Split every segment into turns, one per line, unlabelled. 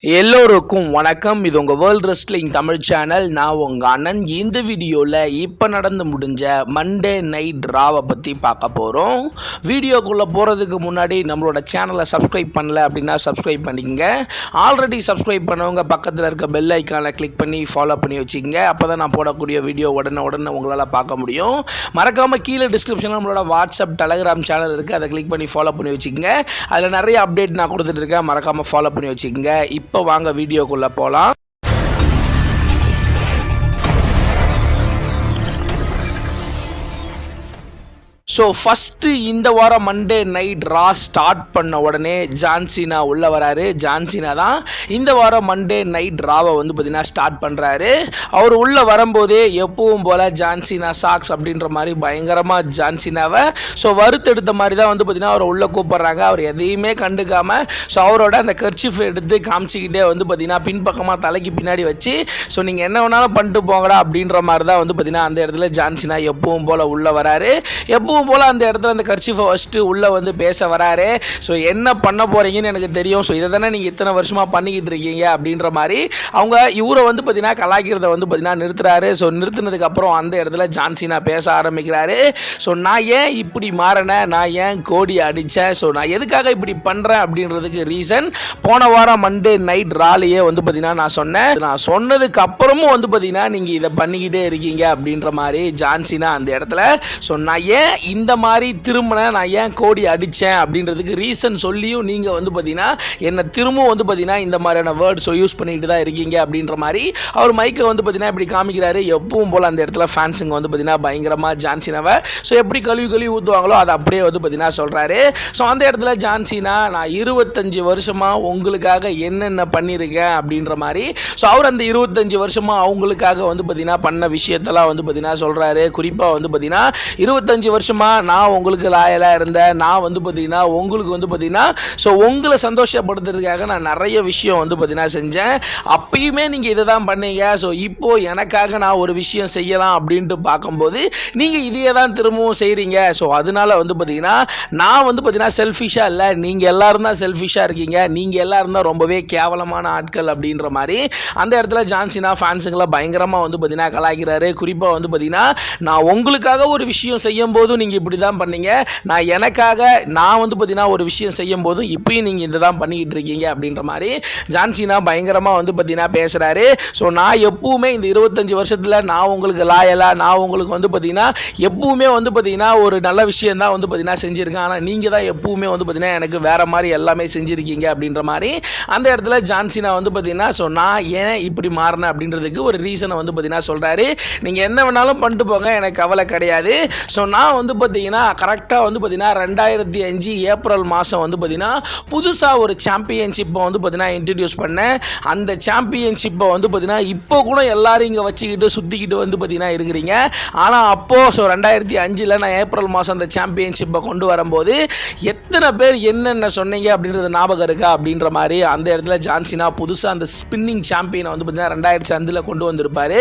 எல்லோருக்கும் வணக்கம். இது உங்கள் வேர்ல்ட் ரெஸ்லிங் தமிழ் சேனல். நான் உங்கள் அண்ணன். இந்த வீடியோவில் இப்போ நடந்து முடிஞ்ச மண்டே நைட் ராவை பற்றி பார்க்க போகிறோம். வீடியோக்குள்ளே போகிறதுக்கு முன்னாடி நம்மளோட சேனலை சப்ஸ்கிரைப் பண்ணல அப்படின்னா சப்ஸ்கிரைப் பண்ணிக்கங்க. ஆல்ரெடி சப்ஸ்கிரைப் பண்ணவங்க பக்கத்தில் இருக்க பெல் ஐக்கானை கிளிக் பண்ணி ஃபாலோ பண்ணி வச்சுக்கோங்க. அப்போ தான் நான் போடக்கூடிய வீடியோ உடனே உங்களால் பார்க்க முடியும். மறக்காமல் கீழே டிஸ்கிரிப்ஷனில் நம்மளோட வாட்ஸ்அப் டெலகிராம் சேனல் இருக்குது, அதை கிளிக் பண்ணி ஃபாலோ பண்ணி வச்சுக்கோங்க. அதில் நிறைய அப்டேட் நான் கொடுத்துட்டு இருக்கேன், மறக்காமல் ஃபாலோ பண்ணி வச்சுக்கோங்க. இப்போ வாங்க வீடியோக்குள்ள போலாம். ஸோ ஃபஸ்ட்டு இந்த வாரம் மண்டே நைட் ரா ஸ்டார்ட் பண்ண உடனே ஜான்சினா உள்ளே வராரு. ஜான்சினா தான் இந்த வாரம் மண்டே நைட் ராவை பார்த்தீங்கன்னா ஸ்டார்ட் பண்ணுறாரு. அவர் உள்ளே வரும்போதே எப்பவும் போல் ஜான்சினா சாக்ஸ் அப்படின்ற மாதிரி பயங்கரமாக ஜான்சினாவை வறுத்தெடுத்த மாதிரி தான் பார்த்தீங்கன்னா அவரை உள்ளே கூப்பிட்றாங்க. அவர் எதையுமே கண்டுக்காமல் அவரோட அந்த கர்ச்சிஃப் எடுத்து காமிச்சிக்கிட்டே பார்த்தீங்கன்னா பின்பக்கமாக தலைக்கு பின்னாடி வச்சு நீங்கள் என்ன வேணாலும் பண்ணிட்டு போங்கடா அப்படின்ற மாதிரி தான் பார்த்தீங்கன்னா அந்த இடத்துல ஜான்சினா எப்பவும் போல் உள்ளே வராரு. எப்பவும் போல அந்த இடத்துல அந்த கர்ச்சிஃபை வச்சுட்டு உள்ளே பேச வராரு. என்ன பண்ண போறீங்கன்னு எனக்கு தெரியும், இதை தானே நீங்கள் இத்தனை வருஷமாக பண்ணிக்கிட்டு இருக்கீங்க அப்படின்ற மாதிரி அவங்க இவரை பார்த்தீங்கன்னா கலாய்க்கிறத பார்த்தீங்கன்னா நிறுத்துறாரு. நிறுத்தினதுக்கப்புறம் அந்த இடத்துல ஜான்சினா பேச ஆரம்பிக்கிறாரு. நான் ஏன் இப்படி மாறினேன், நான் ஏன் கோடி அடித்தேன், நான் எதுக்காக இப்படி பண்ணுறேன் அப்படின்றதுக்கு ரீசன் போன வாரம் மண்டே நைட் ராலியே பார்த்தீங்கன்னா நான் சொன்னேன். நான் சொன்னதுக்கு அப்புறமும் பார்த்தீங்கன்னா நீங்கள் இதை பண்ணிக்கிட்டே இருக்கீங்க அப்படின்ற மாதிரி ஜான்சினா அந்த இடத்துல நான் ஏன் இந்த மாதிரி திரும்பின, நான் ஏன் கோடி அடித்தேன் அப்படின்றதுக்கு ரீசன் சொல்லியும் நீங்கள் பார்த்தீங்கன்னா என்னை திரும்பவும் பார்த்தீங்கன்னா இந்த மாதிரியான வேர்ட்ஸ் யூஸ் பண்ணிட்டு தான் இருக்கீங்க அப்படின்ற மாதிரி அவர் மைக்கை பார்த்தீங்கன்னா இப்படி காமிக்கிறாரு. எப்பவும் போல் அந்த இடத்துல ஃபேன்ஸுங்க பார்த்தீங்கன்னா பயங்கரமாக ஜான்சினாவை எப்படி கழுவி ஊற்றுவாங்களோ அதை அப்படியே பார்த்தீங்கன்னா சொல்கிறாரு. அந்த இடத்துல ஜான்சினா நான் 25 வருஷமாக உங்களுக்காக என்னென்ன பண்ணியிருக்கேன் அப்படின்ற மாதிரி அவர் அந்த 25 வருஷமாக அவங்களுக்காக பார்த்தீங்கன்னா பண்ண விஷயத்தெல்லாம் பார்த்தீங்கன்னா சொல்கிறாரு. குறிப்பாக பார்த்தீங்கன்னா 25 வருஷமாக நான் உங்களுக்கு லாயலாக இருந்தேன், நான் பார்த்தீங்கன்னா உங்களுக்கு பார்த்தீங்கன்னா உங்களை சந்தோஷப்படுத்துறதுக்காக நான் நிறைய விஷயம் பார்த்தீங்கன்னா செஞ்சேன். அப்பயுமே நீங்கள் இதை தான் பண்ணீங்க. இப்போ எனக்காக நான் ஒரு விஷயம் செய்யலாம் அப்படின்ட்டு பார்க்கும்போது நீங்கள் இதையே தான் திரும்பவும் செய்கிறீங்க. அதனால பார்த்தீங்கன்னா நான் பார்த்தீங்கன்னா செல்ஃபிஷாக இல்லை, நீங்கள் எல்லாரும் தான் செல்ஃபிஷாக இருக்கீங்க, நீங்கள் எல்லாரும் தான் ரொம்பவே கேவலமான ஆட்கள் அப்படின்ற மாதிரி அந்த இடத்துல ஜான்சினா ஃபேன்ஸுங்களை பயங்கரமாக பார்த்தீங்கன்னா கலாய்க்கிறாரு. குறிப்பாக பார்த்தீங்கன்னா நான் உங்களுக்காக ஒரு விஷயம் செய்யும் போதும் நீங்கள் இப்படி தான் பண்ணீங்க, நான் எனக்காக நான் பார்த்தீங்கன்னா ஒரு விஷயம் செய்யும் போதும் இப்பயும் நீங்கள் இதை தான் பண்ணிக்கிட்டு இருக்கீங்க அப்படின்ற மாதிரி ஜான்சினா பயங்கரமாக பார்த்தீங்கன்னா பேசுகிறாரு. நான் எப்பவுமே இந்த 25 வருஷத்தில் நான் உங்களுக்கு லாயலாக, நான் உங்களுக்கு பார்த்தீங்கன்னா எப்பவுமே பார்த்தீங்கன்னா ஒரு நல்ல விஷயம் தான் பார்த்தீங்கன்னா செஞ்சுருக்கேன், ஆனால் நீங்கள் தான் எப்பவுமே பார்த்தீங்கன்னா எனக்கு வேறு மாதிரி எல்லாமே செஞ்சுருக்கீங்க அப்படின்ற மாதிரி அந்த இடத்துல ஜான்சினா பார்த்தீங்கன்னா நான் ஏன் இப்படி மாறினேன் அப்படின்றதுக்கு ஒரு ரீசனை பார்த்தீங்கன்னா சொல்கிறாரு. நீங்கள் என்ன வேணாலும் பண்ணிட்டு போங்க, எனக்கு கவலை கிடையாது. நான் பார்த்தீங்கன்னா கரெக்டாக பார்த்தீங்கன்னா 2005 ஏப்ரல் மாதம் பார்த்தீங்கன்னா புதுசாக ஒரு சாம்பியன்ஷிப்பை பார்த்தீங்கன்னா இன்ட்ரடியூஸ் பண்ணேன். அந்த சாம்பியன்ஷிப்பை பார்த்தீங்கன்னா இப்போ கூட எல்லாரும் இங்கே வச்சுக்கிட்டு சுற்றிக்கிட்டு பார்த்தீங்கன்னா இருக்கிறீங்க. ஆனால் அப்போது 2005 நான் ஏப்ரல் மாதம் அந்த சாம்பியன்ஷிப்பை கொண்டு வரும்போது எத்தனை பேர் என்னென்ன சொன்னீங்க அப்படின்றது ஞாபகம் இருக்கா அப்படின்ற மாதிரி அந்த இடத்துல ஜான்சினா புதுசாக அந்த ஸ்பின்னிங் சாம்பியனை பார்த்தீங்கன்னா 2005 கொண்டு வந்திருப்பாரு.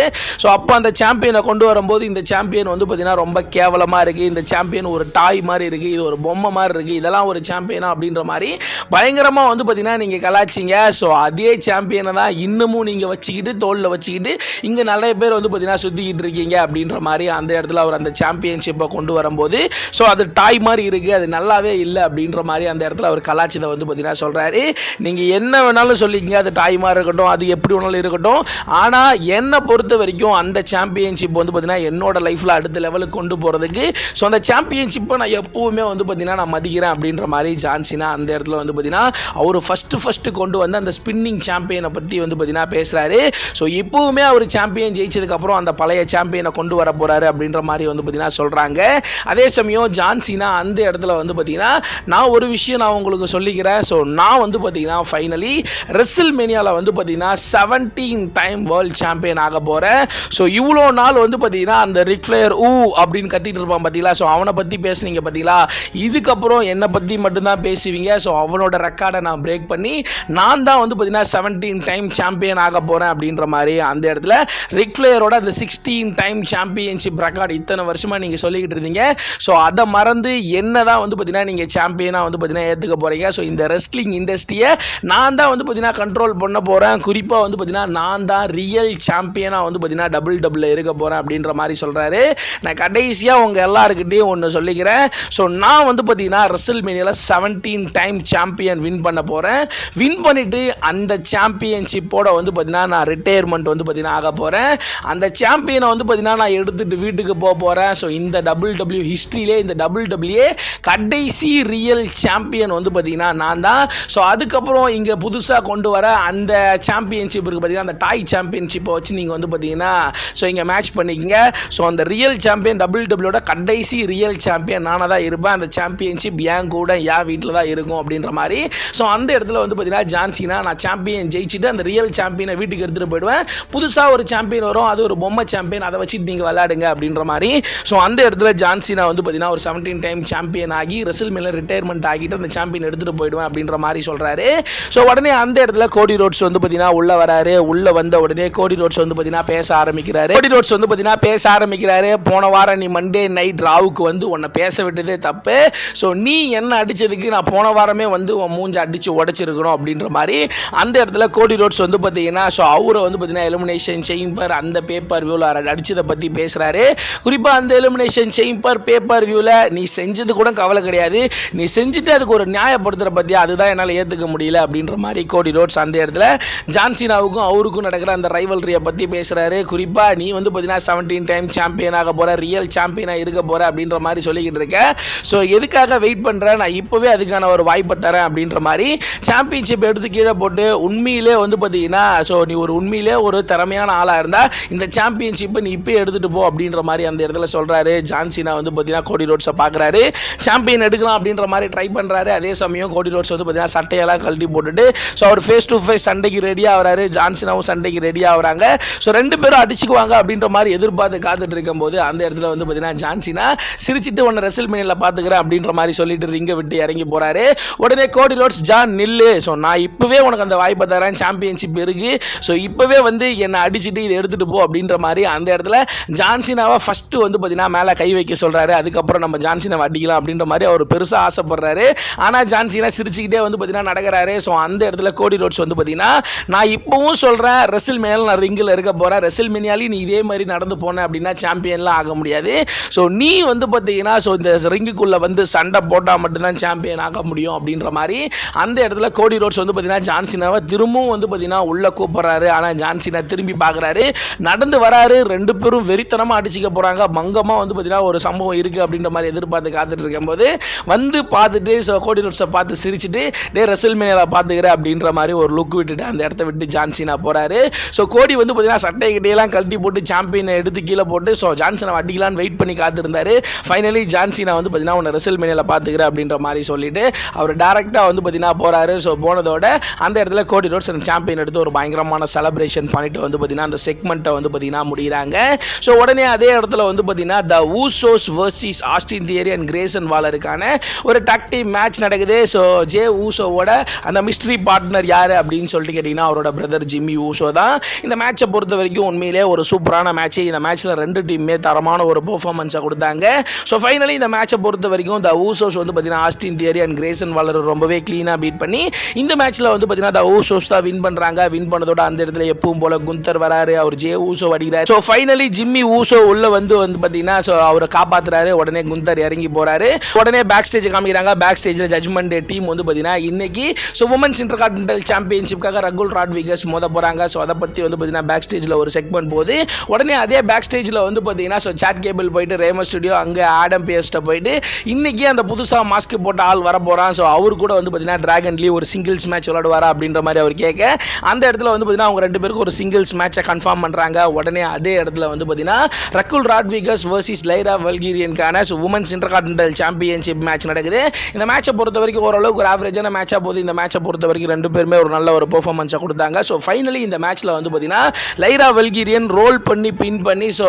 அப்போ அந்த சாம்பியனை கொண்டு வரும்போது இந்த சாம்பியன் பார்த்தீங்கன்னா ரொம்ப கேவலமாக இருக்குது, இந்த சாம்பியன் ஒரு டாய் மாதிரி இருக்குது, இது ஒரு பொம்மை மாதிரி இருக்குது, இதெல்லாம் ஒரு சாம்பியனா அப்படின்ற மாதிரி பயங்கரமாக பார்த்தீங்கன்னா நீங்கள் கலாச்சிங்க. அதே சாம்பியனை தான் இன்னமும் நீங்கள் வச்சுக்கிட்டு தோளில் வச்சுக்கிட்டு இங்கே நிறைய பேர் பார்த்தீங்கன்னா சுற்றிக்கிட்டு இருக்கீங்க அப்படின்ற மாதிரி அந்த இடத்துல அவர் அந்த சாம்பியன்ஷிப்பை கொண்டு வரும்போது அது டாய் மாதிரி இருக்குது, அது நல்லாவே இல்லை அப்படின்ற மாதிரி அந்த இடத்துல அவர் கலாச்சதை பார்த்தீங்கன்னா சொல்கிறாரு. நீங்கள் என்ன வேணாலும் சொல்லிக்கிங்க, அது டாய் மாதிரி இருக்கட்டும், அது எப்படி வேணாலும் இருக்கட்டும், ஆனால் என்னை பொறுத்த வரைக்கும் அந்த சாம்பியன்ஷிப் பார்த்தீங்கன்னா என்னோட லைஃப்பில் அடுத்த லெவலுக்கு கொண்டு போகிறதுக்கு அந்த சாம்பியன்ஷிப்பை நான் எப்பவுமே பார்த்தீங்கன்னா நான் மதிக்கிறேன் அப்படின்ற மாதிரி ஜான்சினா அந்த இடத்துல பார்த்தீங்கன்னா அவர் ஃபஸ்ட்டு கொண்டு வந்து அந்த ஸ்பின்னிங் சாம்பியனை பற்றி பார்த்தீங்கன்னா பேசுகிறாரு. இப்போவுமே அவர் சாம்பியன் ஜெயிச்சதுக்கப்புறம் அந்த பழைய சாம்பியனை கொண்டு வர போகிறாரு அப்படின்ற மாதிரி பார்த்தீங்கன்னா சொல்கிறாங்க. அதே சமயம் ஜான்சினா அந்த இடத்துல பார்த்தீங்கன்னா நான் ஒரு விஷயம் நான் உங்களுக்கு சொல்லிக்கிறேன். நான் பார்த்தீங்கன்னா ஃபைனலி ரெஸ்ல்மேனியாவில் பார்த்தீங்கன்னா 17 டைம் வேர்ல்ட் சாம்பியன் ஆக போகிறேன். இவ்வளோ நாள் பார்த்தீங்கன்னா அந்த ரிக் ஃப்ளேயர் அப்படின்னு கத்திட்டு இருப்பான் பார்த்தீங்களா, அவனை பற்றி பேசுனீங்க பார்த்தீங்களா, இதுக்கப்புறம் என்னை பற்றி மட்டும்தான் பேசுவீங்க. ஸோ அவனோட ரெக்கார்டை நான் பிரேக் பண்ணி நான் தான் வந்து பார்த்தீங்கன்னா 17 டைம் சாம்பியன் ஆக போகிறேன் அப்படின்ற மாதிரி அந்த இடத்துல ரிக் ஃப்ளேயரோட அந்த 16 டைம் சாம்பியன்ஷிப் ரெக்கார்டு இத்தனை வருஷமாக நீங்கள் சொல்லிக்கிட்டு இருந்தீங்க. ஸோ அதை மறந்து என்ன தான் வந்து பார்த்தீங்கன்னா நீங்கள் சாம்பியனாக வந்து பார்த்தீங்கன்னா ஏற்றுக்க போகிறீங்க. ஸோ இந்த ரெஸ்லிங் இண்டஸ்ட்ரியை நான் தான் வந்து பார்த்தீங்கன்னா கண்ட்ரோல் பண்ண போகிறேன். குறிப்பாக வந்து பார்த்தீங்கன்னா நான் தான் ரியல் சாம்பியனாக வந்து பார்த்தீங்கன்னா டபுள் இருக்க போகிறேன் அப்படின்ற மாதிரி சொல்கிறாரு. நான் கடைசியாக உங்கள் எல்லாருக்கிட்டையும் ஒன்று சொல்லிக்கிறேன். ஸோ நான் வந்து பார்த்தீங்கன்னா ரெஸ்ல்மேனியாவில் 17 டைம் சாம்பியன் வின் பண்ண போகிறேன். வின் பண்ணிவிட்டு அந்த சாம்பியன்ஷிப்போட வந்து பார்த்தீங்கன்னா நான் ரிட்டையர்மெண்ட் வந்து பார்த்தீங்கன்னா ஆக போகிறேன். அந்த சாம்பியனை வந்து பார்த்தீங்கன்னா நான் எடுத்துகிட்டு வீட்டுக்கு போக போகிறேன். ஸோ இந்த டபிள்யூ ஹிஸ்ட்ரியிலே இந்த டபிள்யூ கடைசி ரியல் சாம்பியன் வந்து பார்த்தீங்கன்னா நான் தான். ஸோ அதுக்கப்புறம் இங்கே புதுசாக கொண்டு வர அந்த சாம்பியன்ஷிப் இருக்குது பார்த்தீங்கன்னா, அந்த டாய் சாம்பியன்ஷிப்பை வச்சு நீங்கள் வந்து பார்த்தீங்கன்னா ஸோ இங்கே மேட்ச் பண்ணிக்கங்க. ஸோ அந்த ரியல் சாம்பியன் டபிள்யூட கடைசி ரியல் சாம்பியன் நானாக தான் இருப்பேன். அந்த சாம்பியன்ஷிப் என் கூட என் வீட்டில் தான் இருக்கும் அப்படின்ற மாதிரி. ஸோ அந்த இடத்துல வந்து பார்த்தீங்கன்னா ஜான்சினா நான் சாம்பியன் ஜெயிச்சுட்டு அந்த ரியல் சாம்பியனை வீட்டுக்கு எடுத்துகிட்டு போயிடுவேன். புதுசாக ஒரு சாம்பியன் வரும், அது ஒரு பொம்மை சாம்பியன், அதை வச்சுட்டு நீங்கள் விளையாடுங்க அப்படின்ற மாதிரி. ஸோ அந்த இடத்துல ஜான்சினா வந்து பார்த்தீங்கன்னா ஒரு 17 டைம் சாம்பியன் ஆகி ரெஸ்ல்மேனியா ரிட்டையர்மெண்ட் ஆகிட்டு அந்த சாம்பியன் எடுத்துகிட்டு போயிடுவேன் அப்படின்ற மாதிரி சொல்கிறாரு. ஸோ உடனே அந்த இடத்துல கோடி ரோட்ஸ் வந்து பார்த்தீங்கன்னா உள்ளே வராரு. உள்ளே வந்த உடனே கோடி ரோட்ஸ் வந்து பார்த்தீங்கன்னா பேச ஆரம்பிக்கிறாரு. போன வாரம் நீ மண்டே நைட் ராவுக்கு வந்து உன்னை பேச விட்டதே தப்பு. ஸோ நீ என்ன அடித்ததுக்கு நான் போன வாரமே வந்து உன் மூஞ்ச அடித்து உடச்சிருக்கணும் அப்படின்ற மாதிரி அந்த இடத்துல கோடி ரோட்ஸ் வந்து பார்த்தீங்கன்னா ஸோ அவரை வந்து பார்த்தீங்கன்னா எலிமினேஷன் சேம்பர் அந்த பேப்பர் வியூவில் அடிச்சதை பற்றி பேசுகிறாரு. குறிப்பாக அந்த எலிமினேஷன் சேம்பர் பேப்பர் வியூவில் நீ செஞ்சது கூட கவலை கிடையாது, நீ செஞ்சுட்டு அதுக்கு ஒரு நியாயப்படுத்துகிற பற்றியா, அதுதான் என்னால் ஏற்றுக்க முடியல அப்படின்ற மாதிரி கோடி ரோட்ஸ் அந்த இடத்துல ஜான்சினாவுக்கும் அவருக்கும் நடக்கிற அந்த ரைவல்ரியை பற்றி பேசுகிறாரு. குறிப்பாக நீ வந்து பார்த்தீங்கன்னா 17 டைம் சாம்பியன் ஆக போகிற, ரியல் சாம்பியனாக இருக்க போகிற அப்படின்ற மாதிரி சொல்லிக்கிட்டு இருக்க. ஸோ எதுக்காக வெயிட் பண்ணுறேன், நான் இப்போவே அதுக்கான ஒரு வாய்ப்பை தரேன் அப்படின்ற மாதிரி சாம்பியன்ஷிப் எடுத்து கீழே போட்டு உண்மையிலே வந்து பார்த்தீங்கன்னா ஸோ நீ ஒரு உண்மையிலே ஒரு திறமையான ஆளாக இருந்தால் இந்த சாம்பியன்ஷிப்பை நீ இப்போ எடுத்துகிட்டு போ அப்படின்ற மாதிரி அந்த இடத்துல சொல்கிறாரு. ஜான்சினா வந்து பார்த்தீங்கன்னா கோடி ரோட்ஸை பார்க்குறாரு, சாம்பியன் எடுக்கலாம் அப்படின்ற மாதிரி ட்ரை பண்ணுறாரு. அதே சமயம் கோடி ரோட்ஸ் வந்து பார்த்தீங்கன்னா சட்டையெல்லாம் கழட்டி போட்டுட்டு ஸோ அவர் ஃபேஸ் டு ஃபேஸ் சண்டைக்கு ரெடியாக ஆகிறாரு. ஜான்சினாவும் சண்டைக்கு ரெடியாக ஆகிறாங்க. ஸோ ரெண்டு பேரும் அடிச்சுக்குவாங்க அப்படின்ற மாதிரி எதிர்பார்த்து காத்துட்டு இருக்கும்போது அந்த இடத்துல வந்து பார்த்தீங்கன்னா ஜான்சினா சிரிச்சிட்டு உன்னை ரெஸ்ல்மேனியாவில் பார்த்துக்கிறேன் அப்படின்ற மாதிரி சொல்லிட்டு ரிங்கை விட்டு இறங்கி போகிறாரு. உடனே கோடி ரோட்ஸ் ஜான் நில்லு, ஸோ நான் இப்போவே உனக்கு அந்த வாய்ப்பை தரேன், சாம்பியன்ஷிப் இருக்கு, ஸோ இப்போவே வந்து என்னை அடிச்சுட்டு இதை எடுத்துகிட்டு போ அப்படின்ற மாதிரி அந்த இடத்துல ஜான்சினாவை ஃபஸ்ட்டு வந்து பார்த்தீங்கன்னா மேலே கை வைக்க சொல்கிறாரு. அதுக்கப்புறம் நம்ம ஜான்சினாவை அடிக்கலாம் அப்படின்ற மாதிரி அவர் பெருசாக ஆசைப்படுறாரு. ஆனால் ஜான்சினா சிரிச்சுக்கிட்டே வந்து பார்த்தீங்கன்னா நடக்கிறாரு. ஸோ அந்த இடத்துல கோடி ரோட்ஸ் வந்து பார்த்தீங்கன்னா நான் இப்போவும் சொல்கிறேன், ரெஸ்ல்மேனியாவில் நான் ரிங்கில் இருக்க போகிறேன், ரெஸ்ல்மேனியாலையும் நீ இதே மாதிரி நடந்து போனேன் அப்படின்னா சாம்பியன்லாம் ஆக முடியாது. ஸோ நீ வந்து பார்த்தீங்கன்னா ஸோ இந்த ரிங்குக்குள்ளே வந்து சண்டை போட்டால் மட்டும்தான் சாம்பியன் ஆக முடியும் அப்படின்ற மாதிரி அந்த இடத்துல கோடி ரோட்ஸ் வந்து பார்த்தீங்கன்னா ஜான்சினாவை திரும்பவும் வந்து பார்த்தீங்கன்னா உள்ளே கூப்பிட்றாரு. ஆனால் ஜான்சினா திரும்பி பார்க்குறாரு, நடந்து வராரு. ரெண்டு பேரும் வெறித்தனமாக அடிச்சிக்க போகிறாங்க. பங்கமாக வந்து பார்த்தீங்கன்னா ஒரு சம்பவம் இருக்குது அப்படின்ற மாதிரி எதிர்பார்த்து காத்துட்டு இருக்கும்போது வந்து பார்த்துட்டு ஸோ கோடி ரோட்ஸை பார்த்து சிரிச்சுட்டு டே ரெஸ்ல்மேனியாவில் பார்த்துக்கிறேன் அப்படின்ற மாதிரி ஒரு லுக் விட்டுட்டு அந்த இடத்த விட்டு ஜான்சினா போகிறாரு. ஸோ கோடி வந்து பார்த்தீங்கன்னா சட்டை கிட்டையெல்லாம் கழட்டி போட்டு சாம்பியனை எடுத்து கீழே போட்டு ஸோ ஜான்சினா அடிக்கலான்னு வெயிட் பண்ணி காத்திருந்தாரு. ஃபைனலி ஜான்சினா வந்து பார்த்தீங்கன்னா உன்னை ரெஸ்ல்மேனியாவில் பார்த்துக்கிறேன் அப்படின்ற மாதிரி சொல்லிட்டு அவர் டேரெக்டாக வந்து பார்த்தீங்கன்னா போகிறாரு. ஸோ போனதோட அந்த இடத்துல கோடி ரோட்ஸ் அந்த சாம்பியன் எடுத்து ஒரு பயங்கரமான செலிப்ரேஷன் பண்ணிட்டு வந்து பார்த்தீங்கன்னா அந்த செக்மெண்ட்டை வந்து பார்த்தீங்கன்னா முடிகிறாங்க. ஸோ உடனே அதே இடத்துல வந்து பார்த்தீங்கன்னா the Usos versus Austin Theory and Grayson வாலருக்கான ஒரு டாக் டீம் மேட்ச் நடக்குது. ஸோ ஜே ஊசோவோட அந்த மிஸ்ட்ரி பார்ட்னர் யார் அப்படின்னு சொல்லிட்டு கேட்டிங்கன்னா அவரோட பிரதர் ஜிம்மி ஊசோ தான். இந்த மேட்சை பொறுத்த வரைக்கும் உண்மையிலே ஒரு சூப்பரான மேட்ச். இந்த மேட்ச்சில் ரெண்டு டீமுமே தரமான ஒரு பெர்ஃபார்மன்ஸை கொடுத்தாங்க. ஸோ ஃபைனலி இந்த மேட்சை பொறுத்த வரைக்கும் த ஊசோஸ் வந்து பார்த்தீங்கன்னா ஆஸ்டின் தியரி அண்ட் கிரேசன் வாலர் ரொம்பவே க்ளீனாக பீட் பண்ணி இந்த மேட்ச்சில் வந்து பார்த்தீங்கன்னா த ஊசோஸ் தான் வின் பண்ணுறாங்க. வின் பண்ணதோட அந்த இடத்துல எப்பவும் போல குந்தர் வராரு, அவர் ஜே ஊசோ அடிக்கிறார். ஸோ ஃபைனலி ஜிம்மி ஊசோ உள்ள வந்து பார்த்தீங்கன்னா ஸோ அவரை காப்பாற்றுறாரு. உடனே குந்தர் இறங்கி போறாரு. உடனே பேக் ஸ்டேஜ் காமிக்கிறாங்க. பேக் ஸ்டேஜில் ஜட்மெண்ட் டீம் வந்து பார்த்தீங்கன்னா இன்னைக்கு ஸோ உமன்ஸ் இன்டர்கான்டினென்டல் சாம்பியன்ஷிப்காக ரகுல் ராட்விகஸ் மோத போகிறாங்க. ஸோ அதை பற்றி வந்து பார்த்தீங்கன்னா பேக் ஸ்டேஜில் ஒரு செக்மெண்ட் போகுது. உடனே அதே பேக் ஸ்டேஜில் வந்து பார்த்தீங்கன்னா ஸோ சாட் கேபிள் போயிட்டு ரேமோ ஸ்டுடியோ அங்கே ஆடம் பியர்ஸ்ட்டை போயிட்டு இன்னைக்கு அந்த புதுசாக மாஸ்க் போட்ட ஆள் வர போகிறான். ஸோ அவரு கூட வந்து பார்த்தீங்கன்னா டிராகன் லீ ஒரு சிங்கிள்ஸ் மேட்ச் விளையாடுவாரா அப்படின்ற மாதிரி அவர் கேட்க அந்த இடத்துல வந்து பார்த்தீங்கன்னா அவங்க ரெண்டு பேருக்கு ஒரு சிங்கிள்ஸ் மேட்சை கன்ஃபார்ம் பண்ணுறாங்க. உடனே அதே இடத்துல வந்து பார்த்தீங்கன்னா Rakul ராட்விகஸ் versus லைரா வல்கீரியனுக்கான women's intercontinental championship match நடக்குது. இந்த மேட்சை பொறுத்த வரைக்கும் ஓரளவுக்கு ஒரு ஆவரேஜான மேட்சாக போகுது. இந்த மேட்சை பொறுத்த வரைக்கும் ரெண்டு பேருமே ஒரு நல்ல ஒரு பெர்ஃபார்மன்ஸை கொடுத்தாங்க. ஸோ ஃபைனலி இந்த மேட்ச்சில் வந்து பார்த்தீங்கன்னா லைரா வல்கீரியன் ரோல் பண்ணி பின் பண்ணி ஸோ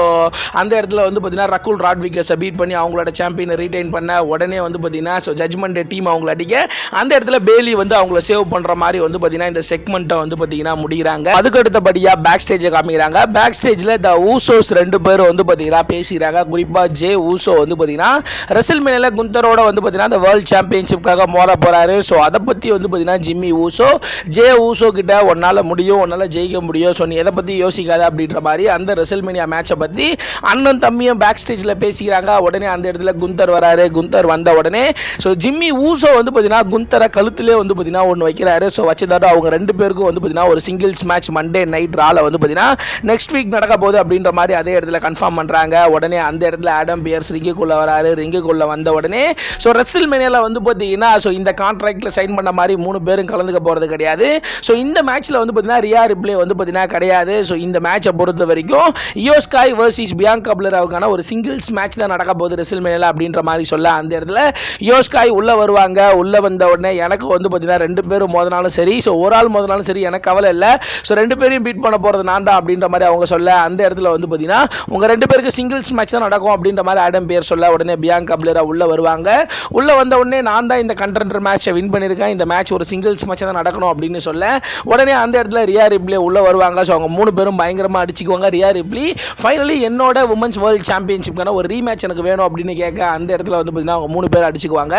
அந்த இடத்துல வந்து பார்த்தீங்கன்னா ரகுல் ராட்விகஸை பீட் பண்ணி அவங்களோட சாம்பியனை ரீடைன் பண்ண உடனே வந்து பார்த்தீங்கன்னா ஸோ ஜட்மெண்ட் டீம் அவங்கள அடிக்க அந்த இடத்துல பேலி வந்து அவங்கள சேவ் பண்ணுற மாதிரி வந்து பார்த்தீங்கன்னா இந்த செக்மெண்ட்டை வந்து பார்த்தீங்கன்னா முடிகிறாங்க. அதுக்கு அடுத்தபடியாக பேக் ஸ்டேஜை காமிக்கிறாங்க. பேக் ஸ்டேஜில் த ஊசோஸ் 2 பேரும் வந்து பார்த்தீங்கன்னா பேசிக்கிறாங்க. குறிப்பாக ஜே ஊசோ வந்து பார்த்தீங்கன்னா ரெசில்மேனியால குந்தரோட வந்து பார்த்தீங்கன்னா இந்த வேர்ல்ட் சாம்பியன்ஷிப்காக மோத போறாரு. ஸோ அதை பற்றி வந்து பார்த்தீங்கன்னா ஜிம்மி ஊசோ ஜே ஊசோ கிட்ட உன்னால் முடியும், உன்னால் ஜெயிக்க முடியும், ஸோ நீ எதை பற்றி யோசிக்காத அப்படின்ற மாதிரி அந்த ரெசில்மேனியா மேட்சை பற்றி அண்ணன் தம்பியும் பேக் ஸ்டேஜில் பேசிக்கிறாங்க. உடனே அந்த இடத்துல குந்தர் வராரு. குந்தர் வந்த உடனே ஸோ ஜிம்மி ஊசோ வந்து பார்த்தீங்கன்னா குந்தரை கழுத்திலே வந்து பார்த்தீங்கன்னா ஒன்று வைக்கிறாரு. ஸோ வச்சதாட்டு அவங்க 2 பேருக்கும் வந்து பார்த்தீங்கன்னா ஒரு சிங்கிள்ஸ் மேட்ச் மண்டே நைட் ரால வந்து பார்த்தீங்கன்னா நெக்ஸ்ட் வீக் நடக்க போகுது அப்படின்ற மாதிரி அதே இடத்துல கன்ஃபார்ம் பண்ணுறாங்க. உடனே அந்த இடத்துல ஆடம் பியர்ஸ் ரிங்குக்குள்ளே வராரு. ரிங்குக்குள்ளே வந்த உடனே ஸோ ரெசில்மேனியாவில் வந்து பார்த்தீங்கன்னா ஸோ இந்த கான்ட்ராக்டில் சைன் பண்ண மாதிரி 3 பேரும் கலந்துக்க போகிறது கிடையாது. ஸோ இந்த மேட்ச்சில் வந்து பார்த்தீங்கன்னா ரியா ரிப்ளே வந்து பார்த்தீங்கன்னா கிடையாது. ஸோ இந்த மேட்சை பொறுத்த வரைக்கும் இயோ ஸ்காய் வர்சஸ் பியாங்கா பிளேராவுக்கான ஒரு சிங்கிள்ஸ் மேட்ச் தான் நடக்க போகுது ரெசில்மேனியாவில் அப்படின்ற மாதிரி சொல்ல அந்த இடத்துல இயோ ஸ்காய் உள்ளே வருவாங்க. உள்ளே வந்த உடனே எனக்கு வந்து பார்த்தீங்கன்னா 2 பேரும் மோதினாலும் சரி, ஸோ ஒரு ஆள் மோதினாலும் சரி எனக்கு கவலை இல்லை, ஸோ 2 பேரையும் பீட் பண்ண போகிறது நான் தான் அப்படின்ற மாதிரி அவங்க சொல்ல அந்த இடத்துல வந்து பார்த்தீங்கன்னா உங்கள் 2 பேருக்கு சிங்கிள்ஸ் மேட்ச் தான் நடக்கும் அப்படின்ற மாதிரி ஆடம் பியர் சொல்ல உடனே பியாங்கா பிளேரா உள்ளே வருவாங்க. உள்ளே வந்த உடனே நான் தான் இந்த கண்டெண்டர் மேட்சை வின் பண்ணியிருக்கேன், இந்த மேட்ச் ஒரு சிங்கிள்ஸ் மேட்ச் தான் நடக்கணும் அப்படின்னு சொல்ல உடனே அந்த இடத்துல ரியா ரிப்ளே உள்ளே வருவாங்க. ஸோ அவங்க 3 பேரும் பயங்கரமாக அடிச்சுக்குவாங்க. ரியா ரிப்ளி ஃபைனலி என்னோட உமன்ஸ் வேர்ல்ட் சாம்பியன்ஷிப்கான ஒரு ரீமேட்ச் எனக்கு வேணும் அப்படின்னு கேட்க அந்த இடத்துல வந்து பார்த்தீங்கன்னா அவங்க 3 பேர் அடிச்சுக்குவாங்க.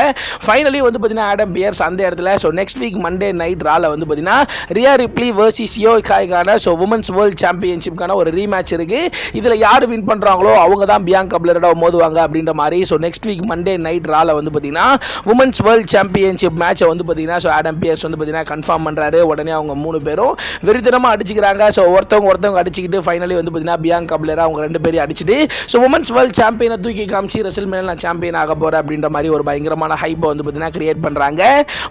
ஃபைனலி வந்து பார்த்தீங்கன்னா ஆடம் பியர்ஸ் அந்த இடத்துல so next week Monday night ரால வந்து பார்த்தீங்கன்னா ரியா ரிப்ளி வர்சஸ் இயோ ஸ்காய்க்கான ஸோ உமன்ஸ் வேர்ல்ட் சாம்பியன்ஷிப்கான ஒரு ரீமேட்ச் இருக்கு. இதில் யார் வின் பண்ணுறாங்களோ அவங்க தான் பியாங்கா பிளேரோட மோதுவாங்க அப்படின்ற மாதிரி. So next week Monday night ரால வந்து பார்த்தீங்கன்னா உமன்ஸ் வேர்ல்ட் சாம்பியன்ஷிப் மேட்சை வந்து பார்த்தீங்கன்னா ஸோ ஆடம் பியர்ஸ் வந்து பார்த்தீங்கன்னா கன்ஃபார்ம் பண்ணுறாரு. உடனே அவங்க 3 பேரும் வெறித்தனமாக அடிச்சுக்கிறாங்க. ஸோ ஒருத்தவங்க அடிச்சுக்கிட்டு ஃபைனலி வந்து பார்த்தீங்கன்னா பியாங்கா பிளேரா அவங்க 2 பேரையும் அடிச்சுட்டு ஸோ உமன்ஸ் வேர்ல்ட் சாம்பியனை தூக்கி காமிச்சு ரெசில்மேனியா நான் சாம்பியன் ஆக போகிறேன் அப்படின்ற மாதிரி ஒரு பயங்கரமான ஹைப்பை வந்து பார்த்தீங்கன்னா கிரியேட் பண்ணுறாங்க.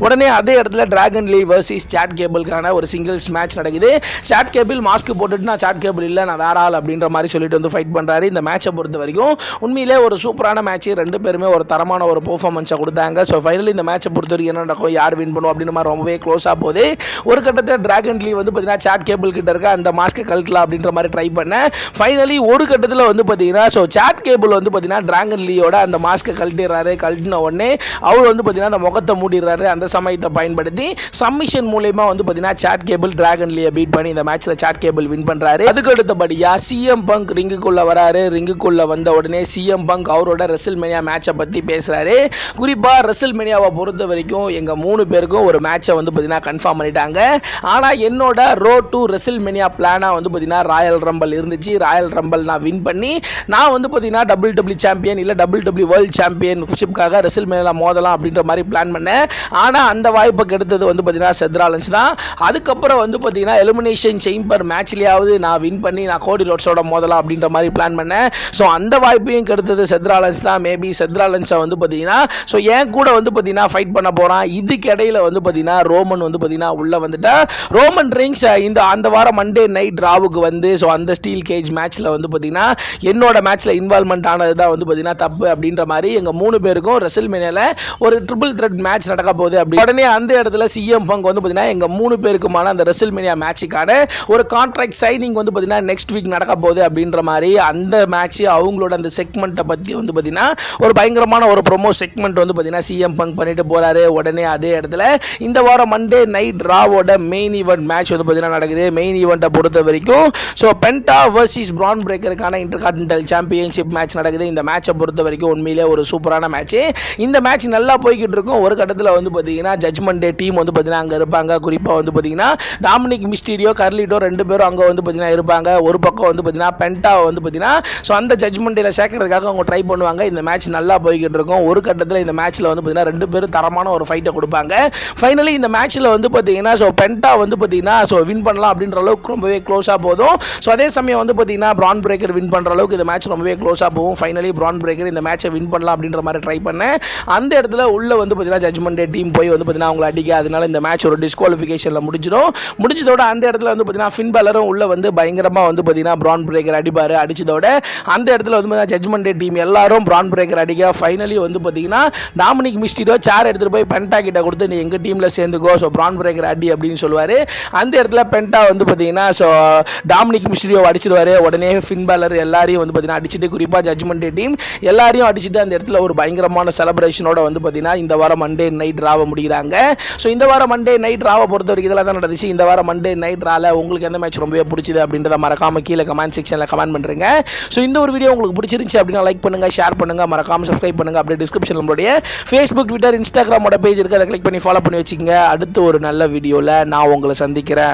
உடனே அதே இடத்துல டிராகன் லீ வர்சஸ் சாட் கேபிளுக்கான ஒரு சிங்கிள்ஸ் மேட்ச் நடக்குது. சாட் கேபிள் மாஸ்க் போட்டுட்டு நான் சாட் கேபிள் இல்லை நான் வேற ஆள் அப்படின்ற மாதிரி சொல்லிட்டு வந்து ஃபைட் பண்ணுறாரு. இந்த மேட்சை பொறுத்த வரைக்கும் உண்மையிலே ஒரு சூப்பரான மேட்ச். 2 பேருமே ஒரு தரமான ஒரு பெர்ஃபார்மன்ஸை கொடுத்தாங்க. ஸோ ஃபைனலி இந்த மேட்சை பொறுத்த வரைக்கும் என்ன நடக்கும், யார் வின் பண்ணும் அப்படின்ற மாதிரி ரொம்பவே க்ளோஸாக போகுது. ஒரு கட்டத்தில் டிராகன் லீ வந்து பார்த்தீங்கன்னா சாட் கேபிள் கிட்ட இருக்க அந்த மாஸ்க்கை கழட்டலாம் அப்படின்ற மாதிரி ட்ரை பண்ணேன். ஃபைனலி ஒரு கட்டத்தில் வந்து பார்த்தீங்கன்னா ஸோ சாட் கேபிள் வந்து பார்த்தீங்கன்னா டிராகன் லீயோட அந்த மாஸ்க்கை கழட்டிடுறாரு. கழட்டின உடனே அவர் வந்து பார்த்தீங்கன்னா அந்த முகத்தை மூடிடுறாரு. அந்த சமயத்தை பயன்படுத்தி சப்மிஷன் மூலமா வந்து பார்த்தீங்கன்னா சாட் கேபிள் டிராகன் லீயை பீட் பண்ணி இந்த மேட்ச்சில் சாட் கேபிள் வின் பண்ணுறாரு. அதுக்கு அடுத்தபடியா சிஎம் பங்க் ரிங்குக்குள்ள வராரு. ரிங்குக்குள்ள வந்த உடனே சிஎம் பங்க் அவரோட ரெசில்மேனியா மேட்சை பற்றி பேசுறாரு. குறிப்பாக ரெசில்மேனியாவை பொறுத்த வரைக்கும் எங்கள் 3 பேருக்கும் ஒரு மேட்சை வந்து பார்த்தீங்கன்னா கன்ஃபார்ம் பண்ணிட்டாங்க. ஆனால் என்னோட ரோட் டு ரெசில்மேனியா பிளானாக வந்து பார்த்தீங்கன்னா ராயல் ரம்பல் இருந்துச்சு. ராயல் ரம்பல் நான் வின் பண்ணி நான் வந்து பார்த்தீங்கன்னா WWE சாம்பியன் இல்லை WWE வேர்ல்ட் சாம்பியன்ஷிப்காக ரெசில்மேனியா மோதலாம் அப்படின்ற மாதிரி பிளான் பண்ணேன். ஆனால் அந்த வாய்ப்பை கெடுத்தது வந்து பார்த்தீங்கன்னா செத் ராலின்ஸ் தான். அதுக்கப்புறம் வந்து பார்த்தீங்கன்னா எலிமினேஷன் சேம்பர் மேட்ச்லேயாவது நான் வின் பண்ணி நான் கோடி ரோட்ஸோட மோதலாம் அப்படின்ற மாதிரி பிளான் பண்ணேன். ஸோ அந்த வாய்ப்பையும் கெடுத்தது செத் ராலின்ஸ் தான். மேபி செத் ராலின்ஸை வந்து பார்த்தீங்கன்னா ஸோ என் கூட வந்து பார்த்தீங்கன்னா ஃபைட் பண்ண போகிறான். இதுக்கு இடையில வந்து பார்த்தீங்கன்னா ரோமன் வந்து பார்த்தீங்கன்னா உள்ளே வந்துட்டா ரோமன் ரிங்ஸ் இந்த அந்த வாரம் மண்டே நைட் ராவுக்கு வந்து ஸோ அந்த ஸ்டீல் கேஜ் மேட்ச்சில் வந்து பார்த்தீங்கன்னா என்னோட மேட்ச்சில் இன்வால்மெண்ட் ஆனது தான் வந்து பார்த்தீங்கன்னா தப்பு அப்படின்ற மாதிரி எங்கள் 3 பேருக்கும் ரெசில்மேனியாவில் ஒரு ட்ரிபிள் த்ரெட் மேட்ச் நடக்க போகுது. அப்படி உடனே அந்த இடத்துல சிஎம் பங்க் வந்து பார்த்தீங்கன்னா எங்கள் 3 பேருக்குமான அந்த ரெசில்மேனியா மேட்சுக்கான ஒரு கான்ட்ராக்ட் சைனிங் வந்து பார்த்தீங்கன்னா நெக்ஸ்ட் வீக் நடக்க போகுது அப்படின்ற மாதிரி அந்த மேட்ச் அவங்களோட அந்த செக்மெண்ட்டை பற்றி வந்து பார்த்தீங்கன்னா ஒரு பயங்கரமான ஒரு ப்ரோமோ செக்மெண்ட் வந்து பார்த்தீங்கன்னா சிஎம் பங்க் பண்ணிட்டு போறாரு. உடனே அதே இடத்துல இந்த வாரம் மண்டே நைட் ராவோட மெயின் ஈவெண்ட் மேட்ச் வந்து பார்த்தீங்கன்னா நடக்குது. மெயின் ஈவெண்ட்டை பொறுத்த வரைக்கும் ஸோ பென்டா வர்சஸ் பிரான் பிரேக்கருக்கான இன்டர்கான்டினென்டல் சாம்பியன்ஷிப் மேட்ச் நடக்குது. இந்த மேட்சை பொறுத்த வரைக்கும் உண்மையிலே ஒரு சூப்பரான மேட்ச். இந்த மேட்ச் நல்லா போய்கிட்டு இருக்கும். ஒரு கட்டத்தில் வந்து பார்த்தீங்கன்னா ஜட்மெண்ட் டே டீம் வந்து பார்த்தீங்கன்னா அங்கே இருப்பாங்க. குறிப்பாக வந்து பார்த்தீங்கன்னா டாமினிக் மிஸ்டீரியோ கர்லிட்டோ 2 பேரும் அங்கே வந்து பார்த்தீங்கன்னா இருப்பாங்க. ஒரு பக்கம் வந்து பார்த்தீங்கன்னா பென்டா வந்து பார்த்தீங்கன்னா ஸோ அந்த ஜட்மெண்ட் டேல சேர்க்கறதுக்காக அவங்க ட்ரை பண்ணுவாங்க. இந்த மேட்ச் நல்லா போய்கிட்டு இருக்கும். ஒரு கட்டத்தில் இந்த மேட்ச்சில் வந்து பார்த்தீங்கன்னா 2 பேரும் தரமான ஒரு ஃபைட்டை கொடுப்பாங்க. ஃபைனலி இந்த மேட்ச்சில் வந்து பார்த்தீங்கன்னா ஸோ பென்டா வந்து பார்த்தீங்கன்னா ஸோ வின் பண்ணலாம் அப்படின்ற அளவுக்கு ரொம்பவே க்ளோஸாக போதும். ஸோ அதே சமயம் வந்து பார்த்தீங்கன்னா பிரான் பிரேக்கர் வின் பண்ணுற அளவுக்கு இந்த மேட்ச் ரொம்பவே க்ளோஸாக போகும். ஃபைனலி பிரான் பிரேக்கர் இந்த மேட்சை வின் பண்ணலாம் அப்படின்ற மாதிரி ட்ரை பண்ணேன். அந்த இடத்துல உள்ள வந்து பார்த்தீங்கன்னா ஜட்மெண்ட் டே டீம் போய் வந்து பார்த்தீங்கன்னா அவங்களை அடிக்க, அதனால இந்த மேட்ச் ஒரு டிஸ்குவாலிஃபிகேஷனில் முடிஞ்சதோட அந்த இடத்துல வந்து பார்த்தீங்கன்னா ஃபின் பேலரும் உள்ள வந்து பயங்கரமாக வந்து பார்த்தீங்கன்னா பிரான் பிரேக்கர் அடிப்பார். அடிச்சதோட அந்த இடத்துல வந்து பார்த்தீங்கன்னா ஜட்மெண்ட் டே டீம் எல்லாரும் பிரான் பிரேக்கர் அடிக்க ஃபைனலி வந்து பார்த்தீங்கன்னா டாமினிக் மிஸ்டீரியோ சேர் எடுத்துகிட்டு போய் பென்டா கிட்ட கொடுத்து நீ எங்கள் டீமில் சேர்ந்துக்கோ, ஸோ பிரான் பிரேக்கர் அடி அப்படின்னு சொல்லுவார். அந்த இடத்துல பென்டா வந்து பார்த்தீங்கன்னா ஸோ டாமினிக் மிஸ்டீரியோ அடிச்சிடுவார். உடனே ஃபின் பேலர் எல்லாரையும் வந்து பார்த்தீங்கன்னா அடிச்சுட்டு குறிப்பாக ஜட்மெண்ட் டே டீம் எல்லாரையும் அடிச்சுட்டு அந்த இடத்துல ஒரு பயங்கரமான செலிப்ரேஷனோட வந்து பார்த்தீங்கன்னா இந்த வாரம் மண்டே நைட் ராவை முடிக்கிறாங்க. ஸோ இந்த வாரம் மண்டே நைட் ராவை பொறுத்த வரைக்கும் இதெல்லாம் தான் நடந்துச்சு. இந்த வாரம் மண்டே நைட் ரால உங்களுக்கு எந்த மேட்ச் ரொம்பவே பிடிச்சது அப்படின்றத மறக்காம கீழே கமெண்ட் செக்ஷனில் கமெண்ட் பண்ணுறேங்க. ஸோ இந்த ஒரு வீடியோ உங்களுக்கு பிடிச்சிருந்துச்சு அப்படின்னா லைக் பண்ணுங்க, ஷேர் பண்ணுங்க, மறக்காம சப்ஸ்கிரைப் பண்ணுங்க. அப்படியே டிஸ்கிரிப்ஷன் நம்மளுடைய ஃபேஸ்புக், ட்விட்டர், இன்ஸ்டாகிராமோட பேஜ் இருக்கு, அதை கிளிக் பண்ணி ஃபாலோ பண்ணி வச்சுக்கோங்க. அடுத்து ஒரு நல்ல வீடியோவில் நான் உங்களை சந்திக்கிறேன்.